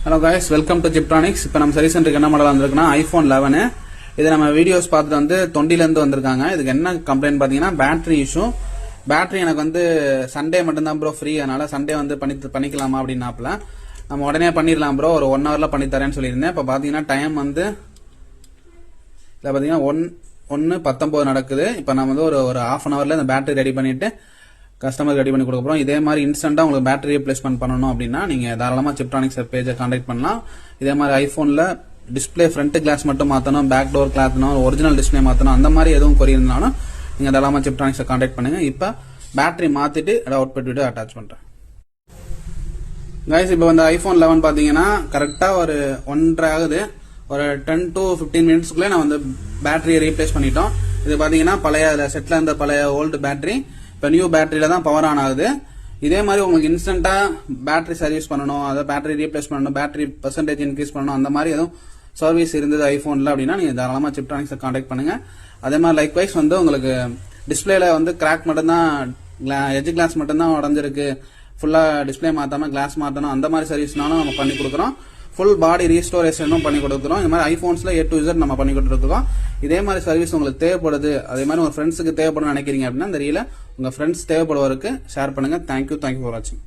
Hello guys, welcome to ஜிப்ட்ரானிக்ஸ். இப்போ நம்ம சர்வீஸ் சென்டருக்கு என்ன மாடல் வந்திருக்குன்னா ஐபோன் 11. இது நம்ம வீடியோஸ் பார்த்துட்டு வந்து தொண்டிலேருந்து வந்திருக்காங்க. இதுக்கு என்ன கம்ப்ளைண்ட் பார்த்தீங்கன்னா பேட்டரி இஷ்யூ. பேட்டரி எனக்கு வந்து சண்டே மட்டும்தான் ப்ரோ ஃப்ரீ, அதனால சண்டே வந்து பண்ணிக்கலாமா அப்படின்னாப்புல. நம்ம உடனே பண்ணிடலாம் ப்ரோ, ஒரு 1 ஹவர்ல பண்ணி தரேன்னு சொல்லியிருந்தேன். இப்போ பார்த்தீங்கன்னா டைம் வந்து இதில் பார்த்தீங்கன்னா 1:19 நடக்குது. இப்போ நம்ம வந்து ஒரு ½ அன் ஹவர்ல இந்த பேட்டரி ரெடி பண்ணிட்டு கஸ்டமர் ரெடி பண்ணி கொடுக்க போறோம். இதே மாதிரி இன்ஸ்டன்டா உங்களுக்கு பேட்டரி ரீப்ளேஸ்மெண்ட் பண்ணணும் அப்படின்னா நீங்க தாராளமா ஜிப்ட்ரானிக்ஸ் பேஜை கான்டாக்ட் பண்ணலாம். இதே மாதிரி ஐபோன்ல டிஸ்பிளே ஃப்ரண்ட் கிளாஸ் மட்டும் மாத்தணும், பேக் டோர் கிளாத்னும், ஒரிஜினல் டிஸ்பிளே மாத்தணும், அந்த மாதிரி எதுவும் கொரி இருந்தாலும் நீங்க தாராளமா ஜிப்ட்ரானிக்ஸை கான்டாக்ட் பண்ணுங்க. இப்ப பேட்டரி மாத்திட்டு அவுட்புட் வீடியோ அட்டாச் பண்றேன். கைஸ், இப்போ வந்து ஐபோன் 11 பாத்தீங்கன்னா கரெக்டா ஒரு 1:30 ஆகுது. ஒரு 10 to 15 மினிட்ஸ்க்குள்ளே நான் வந்து பேட்டரியை ரீப்ளேஸ் பண்ணிட்டோம். இது பாத்தீங்கன்னா பழைய செட்ல இருந்த பழைய ஓல்டு பேட்டரி இப்போ நியூ பேட்டரியில தான் பவர் ஆன் ஆகுது. இதே மாதிரி உங்களுக்கு இன்ஸ்டன்டா பேட்டரி சர்வீஸ் பண்ணணும், அதை பேட்டரி ரீப்ளேஸ் பண்ணணும், பேட்டரி பெர்சன்டேஜ் இன்க்ரீஸ் பண்ணணும், அந்த மாதிரி எதுவும் சர்வீஸ் இருந்தது ஐபோன்ல அப்படின்னா நீங்க தாராளமா ஜிப்ட்ரானிக்ஸை கான்டாக்ட் பண்ணுங்க. அதே மாதிரி லைக்வைஸ் வந்து உங்களுக்கு டிஸ்பிளேல வந்து கிராக் மட்டும்தான், எட்ஜ் கிளாஸ் மட்டும்தான் உடஞ்சிருக்கு, ஃபுல்லா டிஸ்பிளே மாத்தாம கிளாஸ் மாத்தணும், அந்த மாதிரி சர்வீஸ்னாலும் நம்ம பண்ணி கொடுக்குறோம். ஃபுல் பாடி ரீஸ்டோரேஷனும் பண்ணி கொடுக்குறோம். இந்த மாதிரி ஐபோன்ஸ்ல A to Z நம்ம பண்ணி கொடுத்துருக்கோம். இதே மாதிரி சர்வீஸ் உங்களுக்கு தேவைப்படுது, அதே மாதிரி உங்க ஃப்ரெண்ட்ஸுக்கு தேவைப்படும் நினைக்கிறீங்க அப்படின்னா இந்த ரீல உங்க ஃப்ரெண்ட்ஸ் தேவைப்படுவதற்கு ஷேர் பண்ணுங்க. தேங்க்யூ ஃபார் வாட்சிங்.